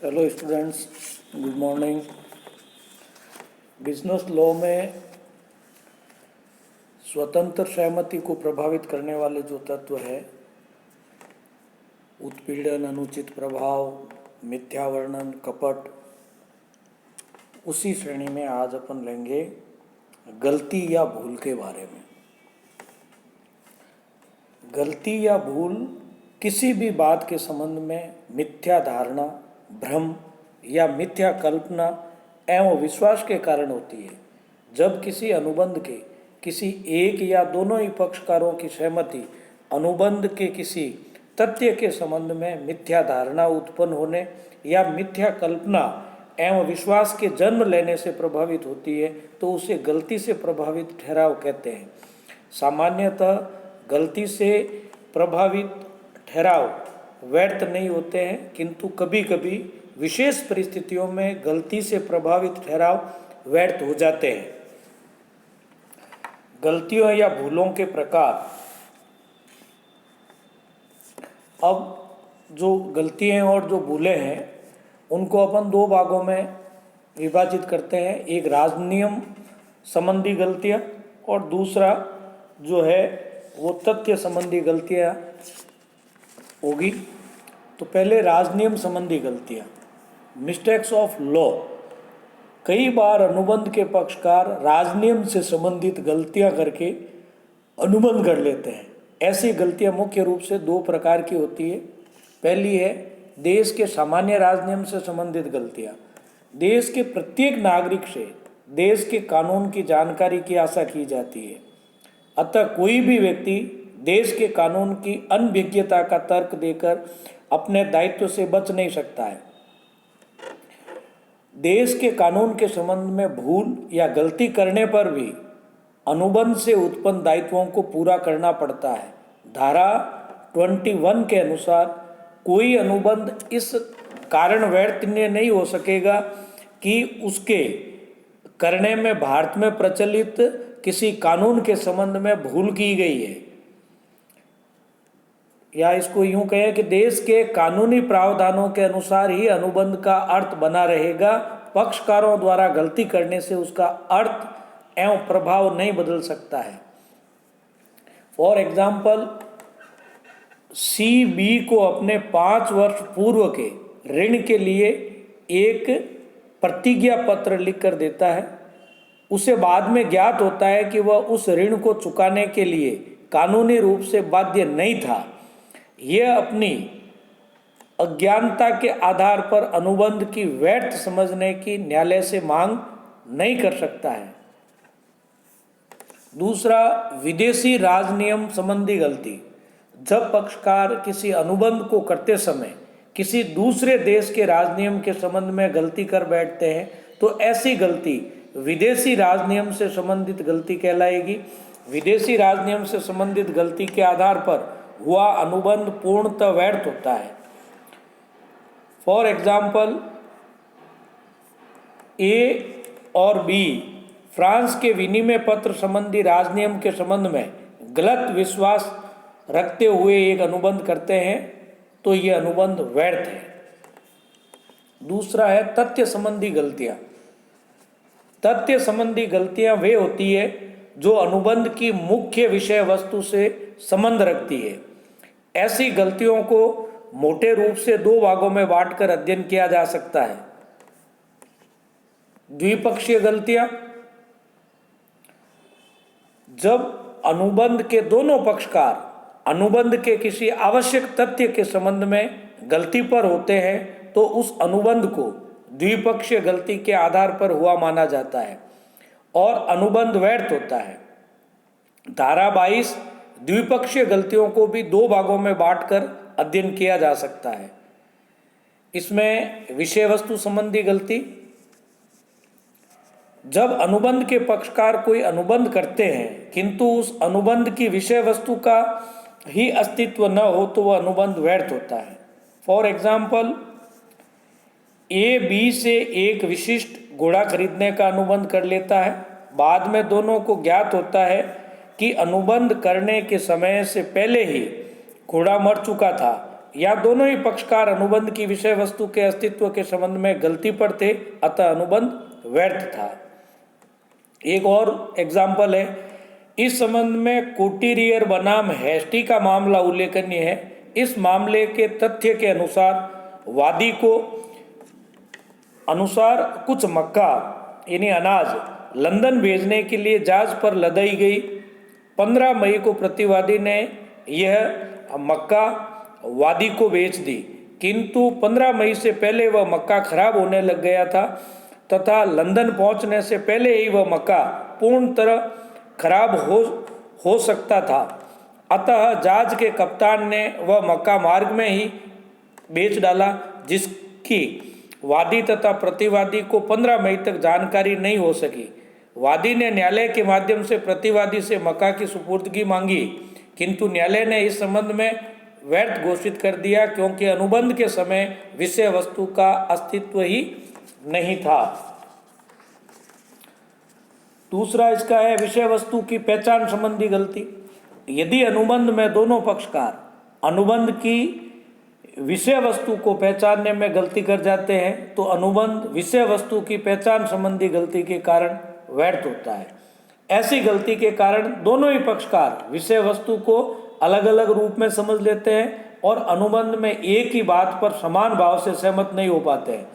Hello students, good morning. Business law में स्वतंत्र सहमति को प्रभावित करने वाले जो तत्व है, उत्पीड़न, अनुचित प्रभाव, मिथ्या वर्णन, कपट, उसी श्रेणी में आज अपन लेंगे गलती या भूल के बारे में। गलती या भूल किसी भी बात के संबंध में मिथ्या धारणा, भ्रम या मिथ्या कल्पना एवं विश्वास के कारण होती है। जब किसी अनुबंध के किसी एक या दोनों ही पक्षकारों की सहमति अनुबंध के किसी तथ्य के संबंध में मिथ्या धारणा उत्पन्न होने या मिथ्या कल्पना एवं विश्वास के जन्म लेने से प्रभावित होती है, तो उसे गलती से प्रभावित ठहराव कहते हैं। सामान्यतः गलती से प्रभावित ठहराव व्यर्थ नहीं होते हैं, किंतु कभी कभी विशेष परिस्थितियों में गलती से प्रभावित ठहराव व्यर्थ हो जाते हैं। गलतियों या भूलों के प्रकार। अब जो गलतियां और जो भूलें हैं, उनको अपन दो भागों में विभाजित करते हैं। एक राजनियम संबंधी गलतियां और दूसरा जो है वो तथ्य संबंधी गलतियां होगी। तो पहले राजनियम संबंधी गलतियां, मिस्टेक्स ऑफ लॉ। कई बार अनुबंध के पक्षकार राजनियम से संबंधित गलतियां करके अनुबंध कर लेते हैं। ऐसी गलतियां मुख्य रूप से दो प्रकार की होती है। पहली है देश के सामान्य राजनियम से संबंधित गलतियां। देश के प्रत्येक नागरिक से देश के कानून की जानकारी की आशा की जाती है, अतः कोई भी व्यक्ति देश के कानून की अनभिज्ञता का तर्क देकर अपने दायित्व से बच नहीं सकता है। देश के कानून के संबंध में भूल या गलती करने पर भी अनुबंध से उत्पन्न दायित्वों को पूरा करना पड़ता है। धारा 21 के अनुसार कोई अनुबंध इस कारण व्यर्थ नहीं हो सकेगा कि उसके करने में भारत में प्रचलित किसी कानून के संबंध में भूल की गई है, या इसको यूं कहें कि देश के कानूनी प्रावधानों के अनुसार ही अनुबंध का अर्थ बना रहेगा। पक्षकारों द्वारा गलती करने से उसका अर्थ एवं प्रभाव नहीं बदल सकता है। फॉर एग्जाम्पल, CB को अपने 5 वर्ष पूर्व के ऋण के लिए एक प्रतिज्ञा पत्र लिखकर देता है। उसे बाद में ज्ञात होता है कि वह उस ऋण को चुकाने के लिए कानूनी रूप से बाध्य नहीं था। यह अपनी अज्ञानता के आधार पर अनुबंध की व्यर्थ समझने की न्यायालय से मांग नहीं कर सकता है। दूसरा, विदेशी राजनियम संबंधी गलती। जब पक्षकार किसी अनुबंध को करते समय किसी दूसरे देश के राजनियम के संबंध में गलती कर बैठते हैं, तो ऐसी गलती विदेशी राजनियम से संबंधित गलती कहलाएगी। विदेशी राजनियम से संबंधित गलती के आधार पर हुआ अनुबंध पूर्णतः व्यर्थ होता है। फॉर एग्जाम्पल, A और B फ्रांस के विनिमय पत्र संबंधी राजनियम के संबंध में गलत विश्वास रखते हुए एक अनुबंध करते हैं, तो ये अनुबंध व्यर्थ है। दूसरा है तथ्य संबंधी गलतियां। तथ्य संबंधी गलतियां वे होती है जो अनुबंध की मुख्य विषय वस्तु से संबंध रखती है। ऐसी गलतियों को मोटे रूप से दो भागों में बांटकर अध्ययन किया जा सकता है। द्विपक्षीय गलतियां, जब अनुबंध के दोनों पक्षकार अनुबंध के किसी आवश्यक तथ्य के संबंध में गलती पर होते हैं, तो उस अनुबंध को द्विपक्षीय गलती के आधार पर हुआ माना जाता है और अनुबंध व्यर्थ होता है। धारा 22 द्विपक्षीय गलतियों को भी दो भागों में बांटकर अध्ययन किया जा सकता है। इसमें विषय वस्तु संबंधी गलती, जब अनुबंध के पक्षकार कोई अनुबंध करते हैं किंतु उस अनुबंध की विषय वस्तु का ही अस्तित्व न हो, तो वह अनुबंध व्यर्थ होता है। फॉर एग्जाम्पल, A B से एक विशिष्ट घोड़ा खरीदने का अनुबंध कर लेता है। बाद में दोनों को ज्ञात होता है कि अनुबंध करने के समय से पहले ही घोड़ा मर चुका था, या दोनों ही पक्षकार अनुबंध की विषय वस्तु के अस्तित्व के संबंध में गलती पर थे, अतः अनुबंध व्यर्थ था। एक और एग्जाम्पल है, इस संबंध में कुटीरियर बनाम हेस्टी का मामला उल्लेखनीय है। इस मामले के तथ्य के वादी को अनुसार कुछ मक्का यानी अनाज लंदन भेजने के लिए जहाज पर लदाई गई। 15 मई को प्रतिवादी ने यह मक्का वादी को बेच दी, किंतु 15 मई से पहले वह मक्का खराब होने लग गया था तथा लंदन पहुंचने से पहले ही वह मक्का पूर्ण तरह खराब हो सकता था। अतः जहाज के कप्तान ने वह मक्का मार्ग में ही बेच डाला, जिसकी वादी तथा प्रतिवादी को 15 मई तक जानकारी नहीं हो सकी। वादी ने न्यायालय के माध्यम से प्रतिवादी से मक्का की सुपुर्दगी मांगी, किंतु न्यायालय ने इस संबंध में व्यर्थ घोषित कर दिया, क्योंकि अनुबंध के समय विषय वस्तु का अस्तित्व ही नहीं था। दूसरा इसका है विषय वस्तु की पहचान संबंधी गलती। यदि अनुबंध में दोनों पक्षकार अनुबंध की विषय वस्तु को पहचानने में गलती कर जाते हैं, तो अनुबंध विषय वस्तु की पहचान संबंधी गलती के कारण व्यर्थ होता है। ऐसी गलती के कारण दोनों ही पक्षकार विषय वस्तु को अलग अलग रूप में समझ लेते हैं और अनुबंध में एक ही बात पर समान भाव से सहमत नहीं हो पाते हैं।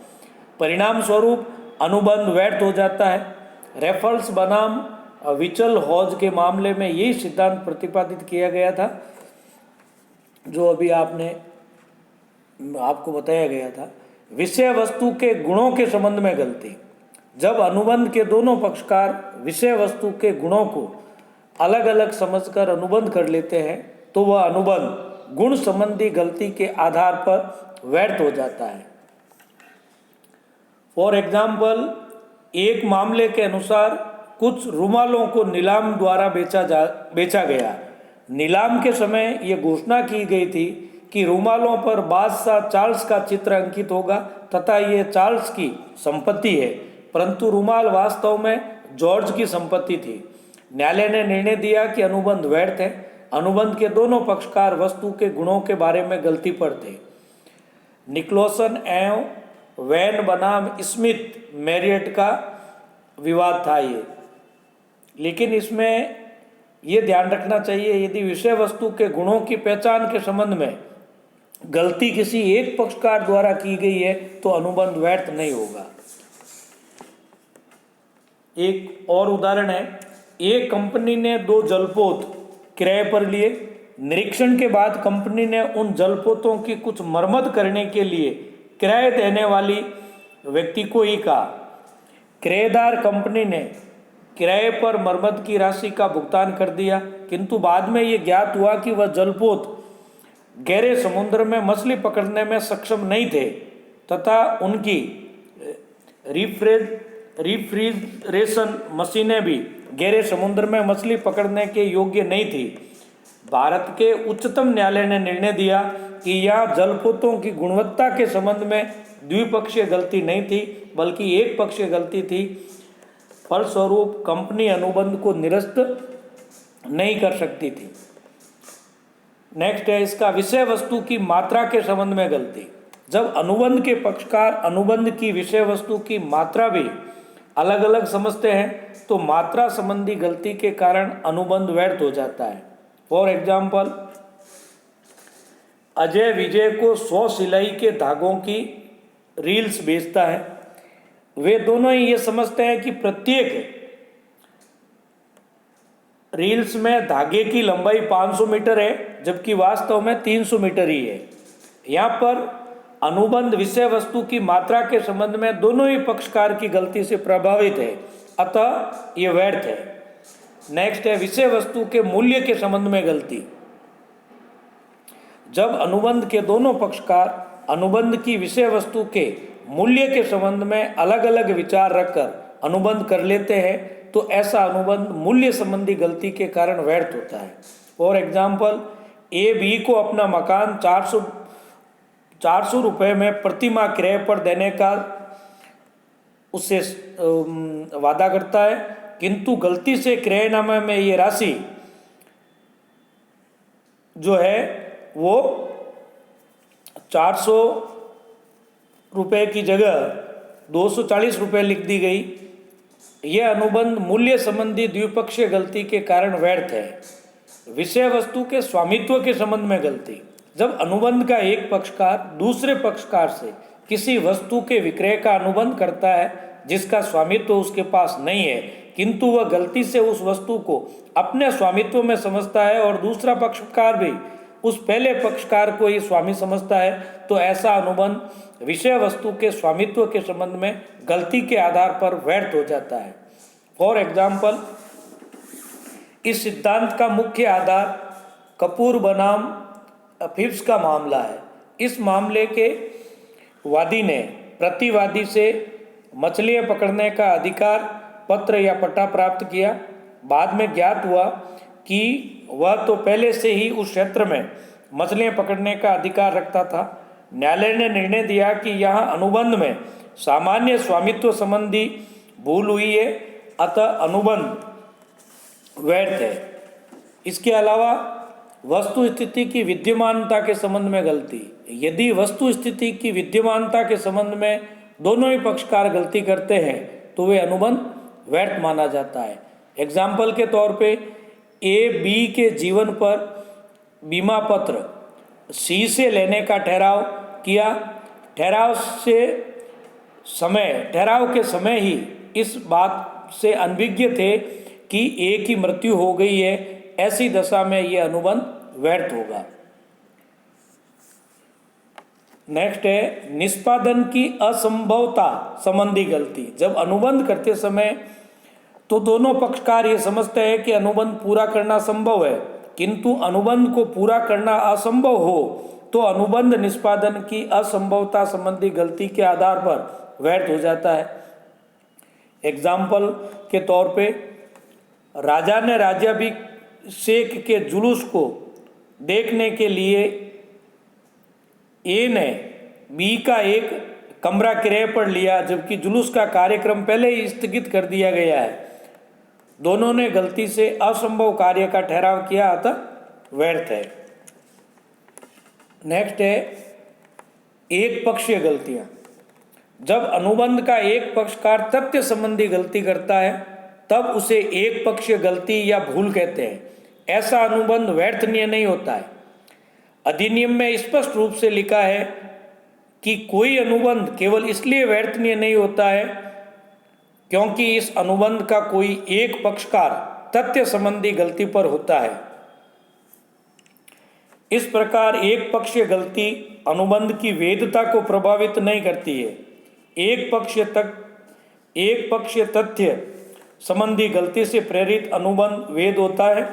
परिणाम स्वरूप अनुबंध व्यर्थ हो जाता है। रेफल्स बनाम विचल हॉज के मामले में यही सिद्धांत प्रतिपादित किया गया था जो अभी आपको बताया गया था। विषय वस्तु के गुणों के संबंध में गलती। जब अनुबंध के दोनों पक्षकार विषय वस्तु के गुणों को अलग अलग समझकर अनुबंध कर लेते हैं, तो वह अनुबंध गुण संबंधी गलती के आधार पर व्यर्थ हो जाता है। फॉर एग्जाम्पल, एक मामले के अनुसार कुछ रुमालों को नीलाम द्वारा बेचा गया। नीलाम के समय यह घोषणा की गई थी कि रुमालों पर बादशाह चार्ल्स का चित्र अंकित होगा तथा ये चार्ल्स की संपत्ति है, परंतु रुमाल वास्तव में जॉर्ज की संपत्ति थी। न्यायालय ने निर्णय दिया कि अनुबंध व्यर्थ है। अनुबंध के दोनों पक्षकार वस्तु के गुणों के बारे में गलती पर थे। निकोलसन एवं वैन बनाम स्मिथ मैरियट का विवाद था ये, लेकिन इसमें ये ध्यान रखना चाहिए, यदि विषय वस्तु के गुणों की पहचान के संबंध में गलती किसी एक पक्षकार द्वारा की गई है तो अनुबंध व्यर्थ नहीं होगा। एक और उदाहरण है, एक कंपनी ने 2 जलपोत किराए पर लिए। निरीक्षण के बाद कंपनी ने उन जलपोतों की कुछ मरम्मत करने के लिए किराए देने वाली व्यक्ति को ही कहा। किराएदार कंपनी ने किराए पर मरम्मत की राशि का भुगतान कर दिया, किंतु बाद में ये ज्ञात हुआ कि वह जलपोत गहरे समुद्र में मछली पकड़ने में सक्षम नहीं थे तथा उनकी रिफ्रिजरेशन मशीनें भी गहरे समुद्र में मछली पकड़ने के योग्य नहीं थी। भारत के उच्चतम न्यायालय ने निर्णय दिया कि यह जलपोतों की गुणवत्ता के संबंध में द्विपक्षीय गलती नहीं थी, बल्कि एक पक्षीय गलती थी। फलस्वरूप कंपनी अनुबंध को निरस्त नहीं कर सकती थी। नेक्स्ट है इसका विषय वस्तु की मात्रा के संबंध में गलती। जब अनुबंध के पक्षकार अनुबंध की विषय वस्तु की मात्रा भी अलग अलग समझते हैं तो मात्रा संबंधी गलती के कारण अनुबंध व्यर्थ हो जाता है। फॉर एग्जाम्पल, अजय विजय को 100 सिलाई के धागों की रील्स बेचता है। वे दोनों ही ये समझते हैं कि प्रत्येक रील्स में धागे की लंबाई 500 मीटर है, जबकि वास्तव में 300 मीटर ही है। यहाँ पर अनुबंध विषय वस्तु की मात्रा के संबंध में दोनों ही पक्षकार की गलती से प्रभावित है, अतः ये व्यर्थ है। नेक्स्ट है विषय वस्तु के मूल्य के संबंध में गलती। जब अनुबंध के दोनों पक्षकार अनुबंध की विषय वस्तु के मूल्य के संबंध में अलग अलग विचार रखकर अनुबंध कर लेते हैं तो ऐसा अनुबंध मूल्य संबंधी गलती के कारण व्यर्थ होता है। फॉर एग्जाम्पल, ए बी को अपना मकान 400 रुपये में प्रति माह किराए पर देने का उससे वादा करता है, किंतु गलती से किराएनामे में ये राशि जो है वो ₹400 की जगह ₹240 लिख दी गई, यह अनुबंध मूल्य संबंधी द्विपक्षीय गलती के कारण व्यर्थ है। विषय वस्तु के स्वामित्व के संबंध में गलती। जब अनुबंध का एक पक्षकार दूसरे पक्षकार से किसी वस्तु के विक्रय का अनुबंध करता है जिसका स्वामित्व उसके पास नहीं है, किंतु वह गलती से उस वस्तु को अपने स्वामित्व में समझता है और दूसरा पक्षकार भी उस पहले पक्षकार को ही स्वामी समझता है, तो ऐसा अनुबंध विषय वस्तु के स्वामित्व के संबंध में गलती के आधार पर व्यर्थ हो जाता है। फॉर एग्जाम्पल, इस सिद्धांत का मुख्य आधार कपूर बनाम फिप्स का मामला है। इस मामले के वादी ने प्रतिवादी से मछलियां पकड़ने का अधिकार पत्र या पट्टा प्राप्त किया। बाद में ज्ञात हुआ कि वह तो पहले से ही उस क्षेत्र में मछलियां पकड़ने का अधिकार रखता था। न्यायालय ने निर्णय दिया कि यहाँ अनुबंध में सामान्य स्वामित्व संबंधी भूल हुई है, अतः अनुबंध व्यर्थ है। इसके अलावा वस्तु स्थिति की विद्यमानता के संबंध में गलती। यदि वस्तु स्थिति की विद्यमानता के संबंध में दोनों ही पक्षकार गलती करते हैं तो वे अनुबंध व्यर्थ माना जाता है। एग्जाम्पल के तौर पे ए बी के जीवन पर बीमा पत्र सी से लेने का ठहराव किया। ठहराव के समय ही इस बात से अनभिज्ञ थे कि ए की मृत्यु हो गई है। ऐसी दशा में यह अनुबंध व्यर्थ होगा। नेक्स्ट है निष्पादन की असंभवता संबंधी गलती। जब अनुबंध करते समय तो दोनों पक्षकार ये समझते हैं कि अनुबंध पूरा करना संभव है, किंतु अनुबंध को पूरा करना असंभव हो तो अनुबंध निष्पादन की असंभवता संबंधी गलती के आधार पर व्यर्थ हो जाता है। एग्जाम्पल के तौर पे राजा ने राज्याभिषेक के जुलूस को देखने के लिए ए ने बी का एक कमरा किराए पर लिया, जबकि जुलूस का कार्यक्रम पहले ही स्थगित कर दिया गया है। दोनों ने गलती से असंभव कार्य का ठहराव किया, अतः व्यर्थ है। नेक्स्ट है एक पक्षीय गलतियां। जब अनुबंध का एक पक्षकार तथ्य संबंधी गलती करता है तब उसे एक पक्षीय गलती या भूल कहते हैं। ऐसा अनुबंध व्यर्थनीय नहीं होता है। अधिनियम में स्पष्ट रूप से लिखा है कि कोई अनुबंध केवल इसलिए व्यर्थनीय नहीं होता है क्योंकि इस अनुबंध का कोई एक पक्षकार तथ्य संबंधी गलती पर होता है। इस प्रकार एक पक्षीय गलती अनुबंध की वैधता को प्रभावित नहीं करती है। एक पक्षीय तथ्य संबंधी गलती से प्रेरित अनुबंध वैध होता है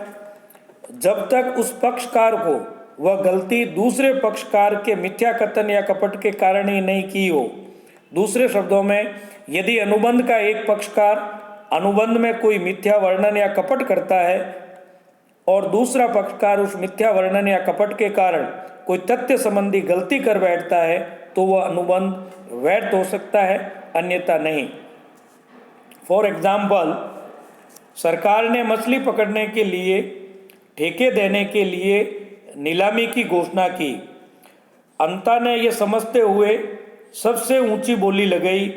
जब तक उस पक्षकार को वह गलती दूसरे पक्षकार के मिथ्या कथन या कपट के कारण ही नहीं की हो। दूसरे शब्दों में, यदि अनुबंध का एक पक्षकार अनुबंध में कोई मिथ्या वर्णन या कपट करता है और दूसरा पक्षकार उस मिथ्या वर्णन या कपट के कारण कोई तथ्य संबंधी गलती कर बैठता है तो वह अनुबंध वैध हो सकता है, अन्यथा नहीं। फॉर एग्जाम्पल, सरकार ने मछली पकड़ने के लिए ठेके देने के लिए नीलामी की घोषणा की। अंता ने यह समझते हुए सबसे ऊंची बोली लगाई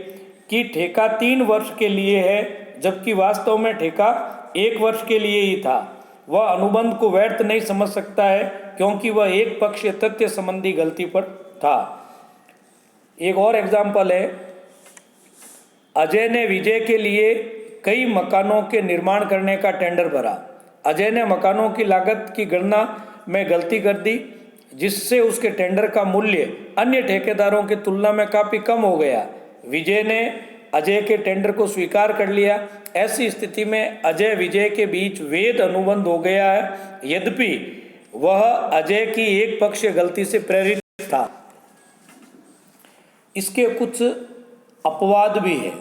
कि ठेका 3 वर्ष के लिए है, जबकि वास्तव में ठेका 1 वर्ष के लिए ही था। वह अनुबंध को व्यर्थ नहीं समझ सकता है क्योंकि वह एक पक्षीय तथ्य संबंधी गलती पर था। एक और एग्जाम्पल है, अजय ने विजय के लिए कई मकानों के निर्माण करने का टेंडर भरा। अजय ने मकानों की लागत की गणना में गलती कर दी, जिससे उसके टेंडर का मूल्य अन्य ठेकेदारों की तुलना में काफ़ी कम हो गया। विजय ने अजय के टेंडर को स्वीकार कर लिया। ऐसी स्थिति में अजय विजय के बीच वैध अनुबंध हो गया है, यद्यपि वह अजय की एक पक्षीय गलती से प्रेरित था। इसके कुछ अपवाद भी है।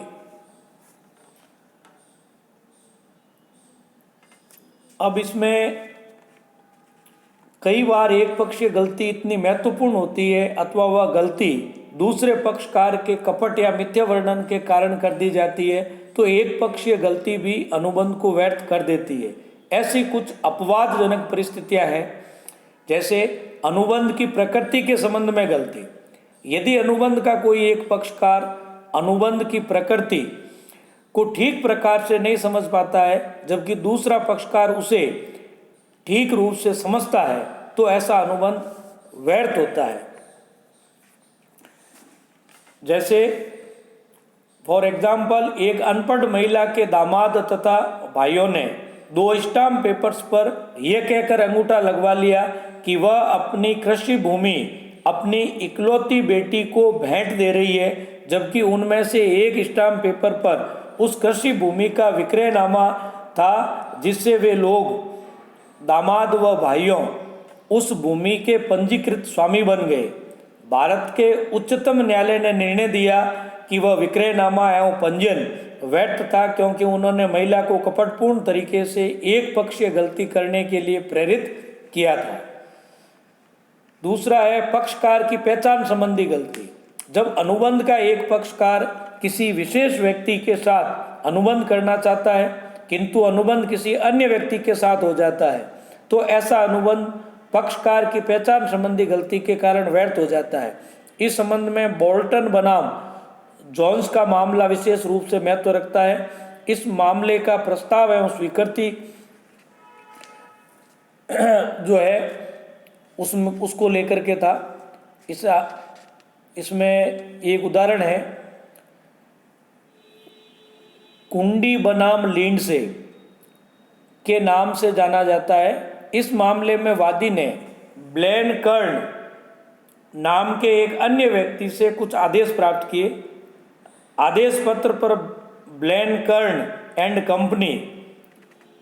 अब इसमें कई बार एक पक्षीय गलती इतनी महत्वपूर्ण होती है अथवा वह गलती दूसरे पक्षकार के कपट या मिथ्या वर्णन के कारण कर दी जाती है, तो एक पक्षीय गलती भी अनुबंध को व्यर्थ कर देती है। ऐसी कुछ अपवादजनक परिस्थितियां हैं जैसे अनुबंध की प्रकृति के संबंध में गलती। यदि अनुबंध का कोई एक पक्षकार अनुबंध की प्रकृति को ठीक प्रकार से नहीं समझ पाता है, जबकि दूसरा पक्षकार उसे ठीक रूप से समझता है, तो ऐसा अनुबंध व्यर्थ होता है। जैसे फॉर एग्जाम्पल, एक अनपढ़ महिला के दामाद तथा भाइयों ने 2 स्टाम्प पेपर्स पर यह कहकर अंगूठा लगवा लिया कि वह अपनी कृषि भूमि अपनी इकलौती बेटी को भेंट दे रही है, जबकि उनमें से एक स्टाम्प पेपर पर उस कृषि भूमि का विक्रयनामा था, जिससे वे लोग दामाद व भाइयों उस भूमि के पंजीकृत स्वामी बन गए। भारत के उच्चतम न्यायालय ने निर्णय दिया कि वह विक्रयनामा एवं पंजीयन व्यर्थ था, क्योंकि उन्होंने महिला को कपटपूर्ण तरीके से एक पक्षीय गलती करने के लिए प्रेरित किया था। दूसरा है पक्षकार की पहचान संबंधी गलती। जब अनुबंध का एक पक्षकार किसी विशेष व्यक्ति के साथ अनुबंध करना चाहता है, किंतु अनुबंध किसी अन्य व्यक्ति के साथ हो जाता है, तो ऐसा अनुबंध पक्षकार की पहचान संबंधी गलती के कारण व्यर्थ हो जाता है। इस संबंध में बोल्टन बनाम जोन्स का मामला विशेष रूप से महत्व रखता है। इस मामले का प्रस्ताव एवं स्वीकृति जो है उसको लेकर के था। इसमें एक उदाहरण है, कुंडी बनाम लिंडसे के नाम से जाना जाता है। इस मामले में वादी ने ब्लेन कर्न नाम के एक अन्य व्यक्ति से कुछ आदेश प्राप्त किए। आदेश पत्र पर ब्लेन कर्न एंड कंपनी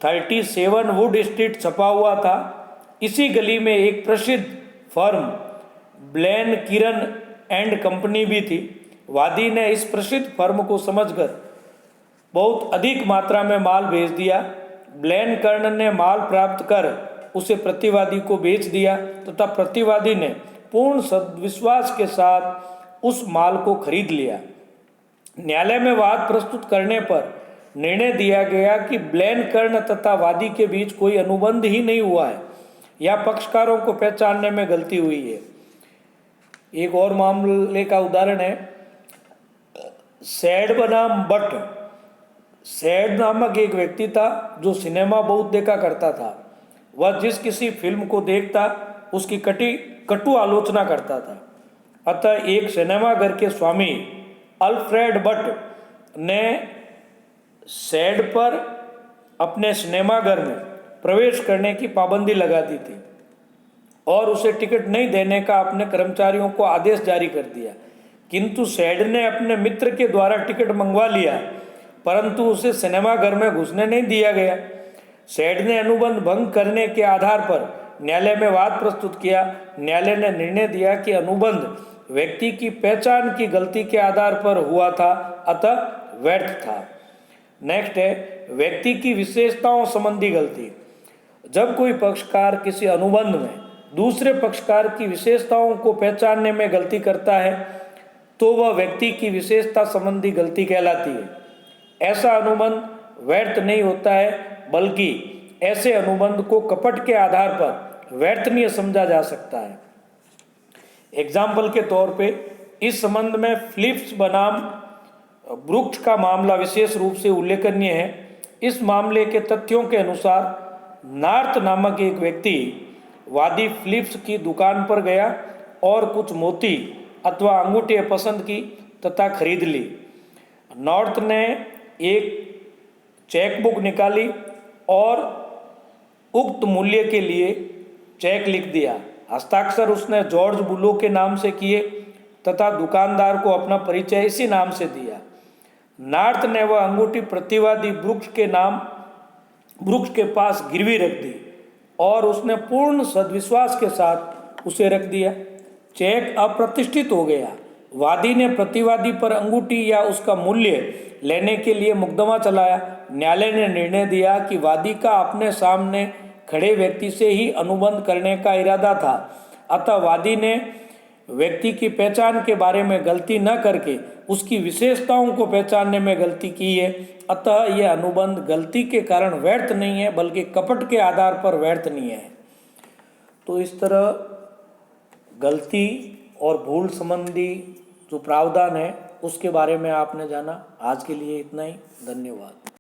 37 वुड स्ट्रीट छपा हुआ था। इसी गली में एक प्रसिद्ध firm Blaine Kieran and company भी थी। वादी ने इस प्रसिद्ध फर्म को समझकर बहुत अधिक मात्रा में माल भेज दिया। ब्लेन कर्न ने माल प्राप्त कर उसे प्रतिवादी को बेच दिया तथा प्रतिवादी ने पूर्ण सद्विश्वास के साथ उस माल को खरीद लिया। न्यायालय में वाद प्रस्तुत करने पर निर्णय दिया गया कि ब्लेन कर्न तथा वादी के बीच कोई अनुबंध ही नहीं हुआ है या पक्षकारों को पहचानने में गलती हुई है। एक और मामले का उदाहरण है, सैड बनाम बट। सैड नामक एक व्यक्ति था जो सिनेमा बहुत देखा करता था। वह जिस किसी फिल्म को देखता उसकी कटु आलोचना करता था। अतः एक सिनेमाघर के स्वामी अल्फ्रेड बट ने सैड पर अपने सिनेमाघर में प्रवेश करने की पाबंदी लगा दी थी और उसे टिकट नहीं देने का अपने कर्मचारियों को आदेश जारी कर दिया। किंतु सैड ने अपने मित्र के द्वारा टिकट मंगवा लिया, परंतु उसे सिनेमाघर में घुसने नहीं दिया गया। सैड ने अनुबंध भंग करने के आधार पर न्यायालय में वाद प्रस्तुत किया। न्यायालय ने निर्णय दिया कि अनुबंध व्यक्ति की पहचान की गलती के आधार पर हुआ था, अतः व्यर्थ था। नेक्स्ट है व्यक्ति की विशेषताओं संबंधी गलती। जब कोई पक्षकार किसी अनुबंध में दूसरे पक्षकार की विशेषताओं को पहचानने में गलती करता है, तो वह व्यक्ति की विशेषता संबंधी गलती कहलाती है। ऐसा अनुबंध व्यर्थ नहीं होता है, बल्कि ऐसे अनुबंध को कपट के आधार पर व्यर्थनीय समझा जा सकता है। एग्जाम्पल के तौर पे इस संबंध में फिलिप्स बनाम ब्रुक्स का मामला विशेष रूप से उल्लेखनीय है। इस मामले के तथ्यों के अनुसार नॉर्थ नामक एक व्यक्ति वादी फिलिप्स की दुकान पर गया और कुछ मोती अथवा अंगूठियाँ पसंद की तथा खरीद ली। नॉर्थ ने एक चेकबुक निकाली और उक्त मूल्य के लिए चेक लिख दिया। हस्ताक्षर उसने जॉर्ज बुलो के नाम से किए तथा दुकानदार को अपना परिचय इसी नाम से दिया। नॉर्थ ने वह अंगूठी प्रतिवादी ब्रुक्स के पास गिरवी रख दी और उसने पूर्ण सद्विश्वास के साथ उसे रख दिया। चेक अप्रतिष्ठित हो गया। वादी ने प्रतिवादी पर अंगूठी या उसका मूल्य लेने के लिए मुकदमा चलाया। न्यायालय ने निर्णय दिया कि वादी का अपने सामने खड़े व्यक्ति से ही अनुबंध करने का इरादा था, अतः वादी ने व्यक्ति की पहचान के बारे में गलती न करके उसकी विशेषताओं को पहचानने में गलती की है। अतः यह अनुबंध गलती के कारण व्यर्थ नहीं है, बल्कि कपट के आधार पर व्यर्थ नहीं है। तो इस तरह गलती और भूल संबंधी जो प्रावधान है उसके बारे में आपने जाना। आज के लिए इतना ही, धन्यवाद।